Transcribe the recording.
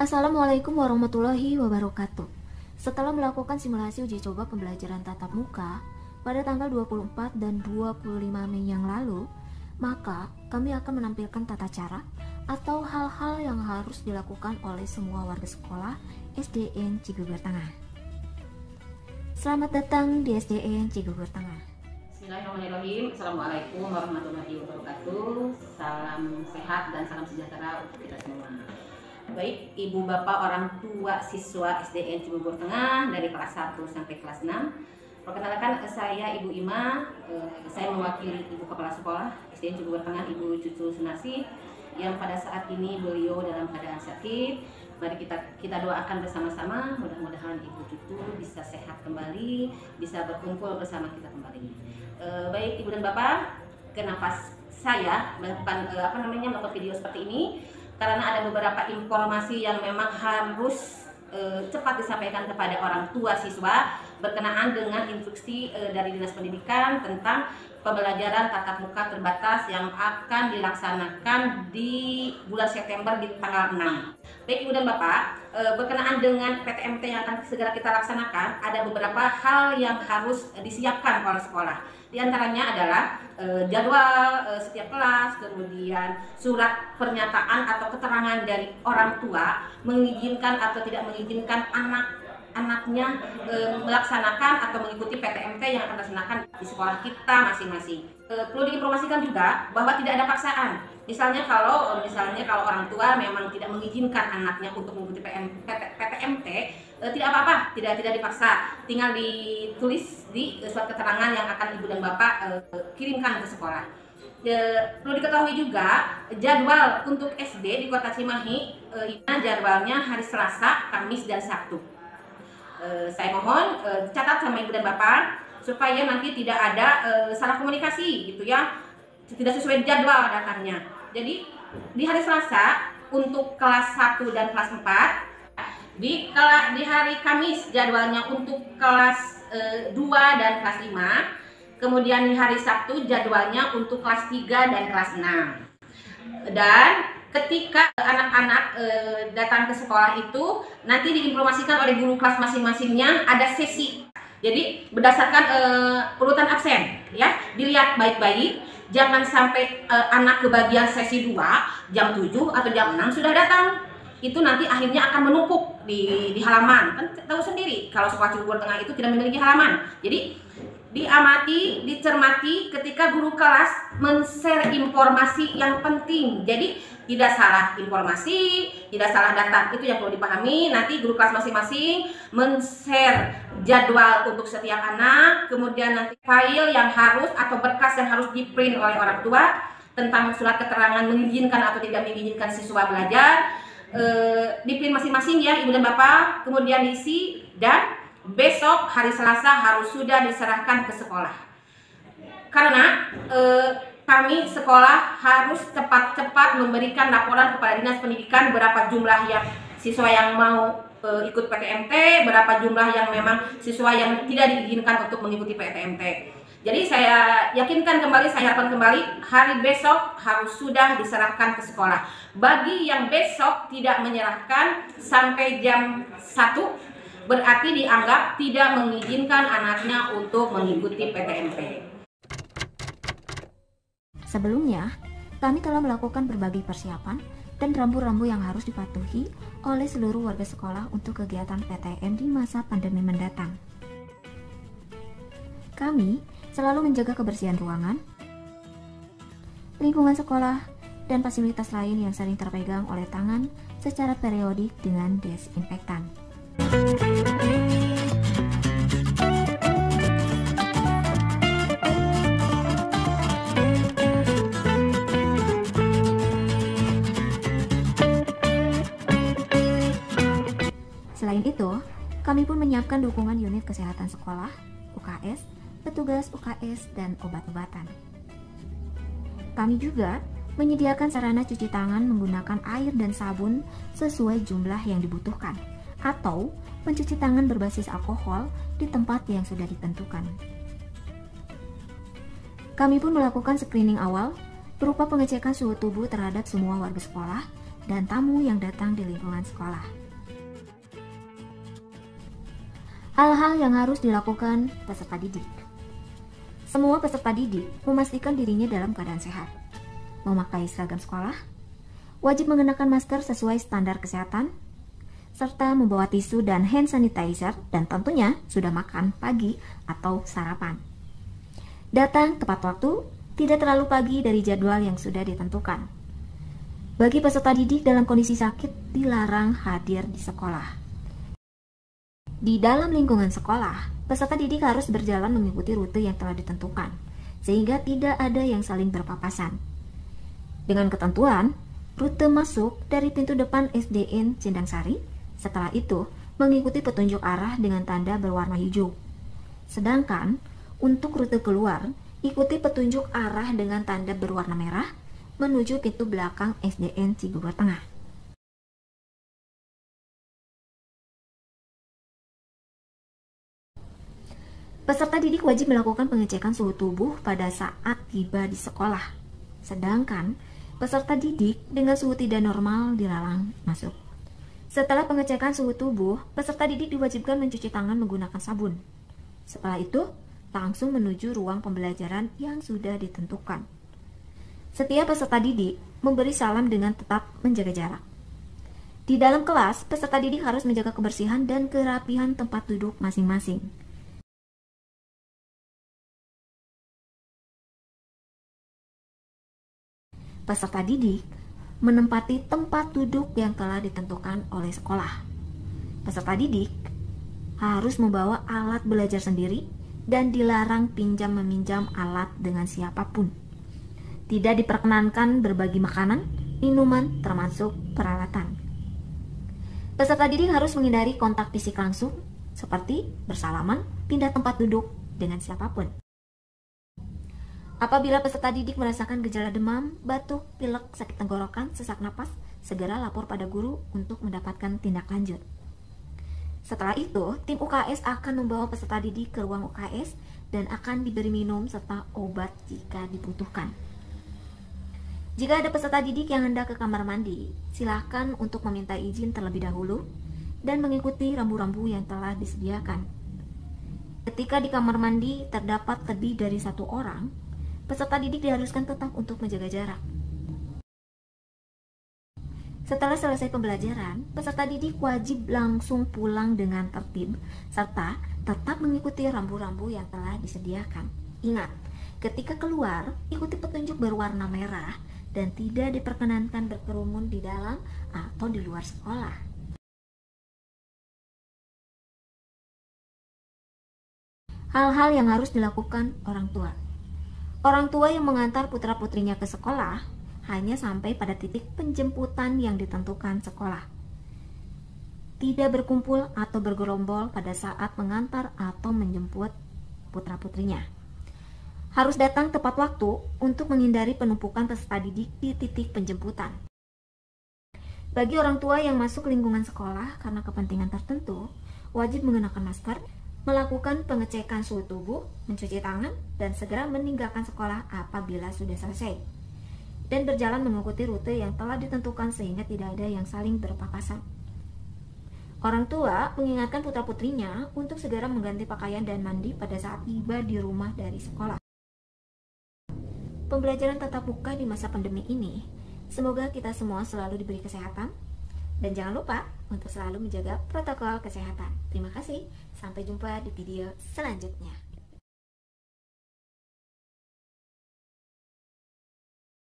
Assalamualaikum warahmatullahi wabarakatuh. Setelah melakukan simulasi uji coba pembelajaran tatap muka pada tanggal 24 dan 25 Mei yang lalu, maka kami akan menampilkan tata cara atau hal-hal yang harus dilakukan oleh semua warga sekolah SDN Cigugur Tengah. Selamat datang di SDN Cigugur Tengah. Bismillahirrahmanirrahim. Assalamualaikum warahmatullahi wabarakatuh. Salam sehat dan salam sejahtera untuk kita semua. Baik, ibu bapak orang tua siswa SDN Cigugur Tengah dari kelas 1 sampai kelas 6. Perkenalkan, saya Ibu Ima. Saya mewakili Ibu Kepala Sekolah SDN Cigugur Tengah, Ibu Cucu Sunarsi, yang pada saat ini beliau dalam keadaan sakit. Mari kita doakan bersama-sama, mudah-mudahan Ibu Cucu bisa sehat kembali, bisa berkumpul bersama kita kembali. Baik Ibu dan Bapak, kenapa saya melakukan melakukan video seperti ini? Karena ada beberapa informasi yang memang harus cepat disampaikan kepada orang tua siswa berkenaan dengan instruksi dari Dinas Pendidikan tentang pembelajaran tatap muka terbatas yang akan dilaksanakan di bulan September di tanggal 6. Baik Ibu dan Bapak, berkenaan dengan PTMT yang akan segera kita laksanakan, ada beberapa hal yang harus disiapkan oleh sekolah. Di antaranya adalah jadwal setiap kelas, kemudian surat pernyataan atau keterangan dari orang tua mengizinkan atau tidak mengizinkan anaknya melaksanakan atau mengikuti PTMT yang akan dilaksanakan di sekolah kita masing-masing. Perlu diinformasikan juga bahwa tidak ada paksaan. Misalnya kalau orang tua memang tidak mengizinkan anaknya untuk mengikuti PTMT, tidak apa-apa, tidak dipaksa. Tinggal ditulis di surat keterangan yang akan Ibu dan Bapak kirimkan ke sekolah. Perlu diketahui juga jadwal untuk SD di Kota Cimahi, jadwalnya hari Selasa, Kamis, dan Sabtu. Saya mohon catat sama Ibu dan Bapak supaya nanti tidak ada salah komunikasi gitu ya, tidak sesuai jadwal datangnya. Jadi di hari Selasa untuk kelas 1 dan kelas 4, di hari Kamis jadwalnya untuk kelas 2 dan kelas 5, kemudian di hari Sabtu jadwalnya untuk kelas 3 dan kelas 6. Dan ketika anak-anak datang ke sekolah itu nanti diinformasikan oleh guru kelas masing-masingnya ada sesi. Jadi berdasarkan urutan absen ya, dilihat baik-baik. Jangan sampai anak kebagian sesi 2 jam 7 atau jam 6 sudah datang. Itu nanti akhirnya akan menumpuk di halaman. Kan tahu sendiri kalau sekolah Cigugur Tengah itu tidak memiliki halaman. Jadi diamati, dicermati ketika guru kelas men-share informasi yang penting. Jadi tidak salah informasi, tidak salah data, itu yang perlu dipahami. Nanti guru kelas masing-masing men-share jadwal untuk setiap anak, kemudian nanti file yang harus atau berkas yang harus di-print oleh orang tua tentang surat keterangan mengizinkan atau tidak mengizinkan siswa belajar, di-print masing-masing ya Ibu dan Bapak, kemudian diisi, dan besok hari Selasa harus sudah diserahkan ke sekolah. Karena kami sekolah harus cepat-cepat memberikan laporan kepada Dinas Pendidikan berapa jumlah yang siswa yang mau ikut PTMT, berapa jumlah yang memang siswa yang tidak diizinkan untuk mengikuti PTMT. Jadi saya yakinkan kembali, saya harapkan kembali hari besok harus sudah diserahkan ke sekolah. Bagi yang besok tidak menyerahkan sampai jam 1, berarti dianggap tidak mengizinkan anaknya untuk mengikuti PTMT. Sebelumnya, kami telah melakukan berbagai persiapan dan rambu-rambu yang harus dipatuhi oleh seluruh warga sekolah untuk kegiatan PTM di masa pandemi mendatang. Kami selalu menjaga kebersihan ruangan, lingkungan sekolah, dan fasilitas lain yang sering terpegang oleh tangan secara periodik dengan desinfektan. Selain itu, kami pun menyiapkan dukungan unit kesehatan sekolah, UKS, petugas UKS, dan obat-obatan. Kami juga menyediakan sarana cuci tangan menggunakan air dan sabun sesuai jumlah yang dibutuhkan, atau mencuci tangan berbasis alkohol di tempat yang sudah ditentukan. Kami pun melakukan screening awal berupa pengecekan suhu tubuh terhadap semua warga sekolah dan tamu yang datang di lingkungan sekolah. Hal-hal yang harus dilakukan peserta didik. Semua peserta didik memastikan dirinya dalam keadaan sehat, memakai seragam sekolah, wajib mengenakan masker sesuai standar kesehatan, serta membawa tisu dan hand sanitizer, dan tentunya sudah makan pagi atau sarapan. Datang tepat waktu, tidak terlalu pagi dari jadwal yang sudah ditentukan. Bagi peserta didik dalam kondisi sakit, dilarang hadir di sekolah. Di dalam lingkungan sekolah, peserta didik harus berjalan mengikuti rute yang telah ditentukan, sehingga tidak ada yang saling berpapasan. Dengan ketentuan, rute masuk dari pintu depan SDN Cendang Sari, setelah itu mengikuti petunjuk arah dengan tanda berwarna hijau. Sedangkan untuk rute keluar, ikuti petunjuk arah dengan tanda berwarna merah menuju pintu belakang SDN Cibubur Tengah. Peserta didik wajib melakukan pengecekan suhu tubuh pada saat tiba di sekolah. Sedangkan peserta didik dengan suhu tidak normal dilarang masuk. Setelah pengecekan suhu tubuh, peserta didik diwajibkan mencuci tangan menggunakan sabun. Setelah itu, langsung menuju ruang pembelajaran yang sudah ditentukan. Setiap peserta didik memberi salam dengan tetap menjaga jarak. Di dalam kelas, peserta didik harus menjaga kebersihan dan kerapihan tempat duduk masing-masing. Peserta didik menempati tempat duduk yang telah ditentukan oleh sekolah. Peserta didik harus membawa alat belajar sendiri dan dilarang pinjam-meminjam alat dengan siapapun. Tidak diperkenankan berbagi makanan, minuman, termasuk peralatan. Peserta didik harus menghindari kontak fisik langsung, seperti bersalaman, pindah tempat duduk dengan siapapun. Apabila peserta didik merasakan gejala demam, batuk, pilek, sakit tenggorokan, sesak napas, segera lapor pada guru untuk mendapatkan tindak lanjut. Setelah itu, tim UKS akan membawa peserta didik ke ruang UKS dan akan diberi minum serta obat jika dibutuhkan. Jika ada peserta didik yang hendak ke kamar mandi, silakan untuk meminta izin terlebih dahulu dan mengikuti rambu-rambu yang telah disediakan. Ketika di kamar mandi terdapat lebih dari satu orang, peserta didik diharuskan tetap untuk menjaga jarak. Setelah selesai pembelajaran, peserta didik wajib langsung pulang dengan tertib serta tetap mengikuti rambu-rambu yang telah disediakan. Ingat, ketika keluar, ikuti petunjuk berwarna merah dan tidak diperkenankan berkerumun di dalam atau di luar sekolah. Hal-hal yang harus dilakukan orang tua. Orang tua yang mengantar putra-putrinya ke sekolah hanya sampai pada titik penjemputan yang ditentukan sekolah. Tidak berkumpul atau bergerombol pada saat mengantar atau menjemput putra-putrinya. Harus datang tepat waktu untuk menghindari penumpukan peserta didik di titik penjemputan. Bagi orang tua yang masuk lingkungan sekolah karena kepentingan tertentu, wajib mengenakan masker, melakukan pengecekan suhu tubuh, mencuci tangan, dan segera meninggalkan sekolah apabila sudah selesai. Dan berjalan mengikuti rute yang telah ditentukan sehingga tidak ada yang saling berpapasan. Orang tua mengingatkan putra-putrinya untuk segera mengganti pakaian dan mandi pada saat tiba di rumah dari sekolah. Pembelajaran tatap muka di masa pandemi ini, semoga kita semua selalu diberi kesehatan. Dan jangan lupa untuk selalu menjaga protokol kesehatan. Terima kasih, sampai jumpa di video selanjutnya.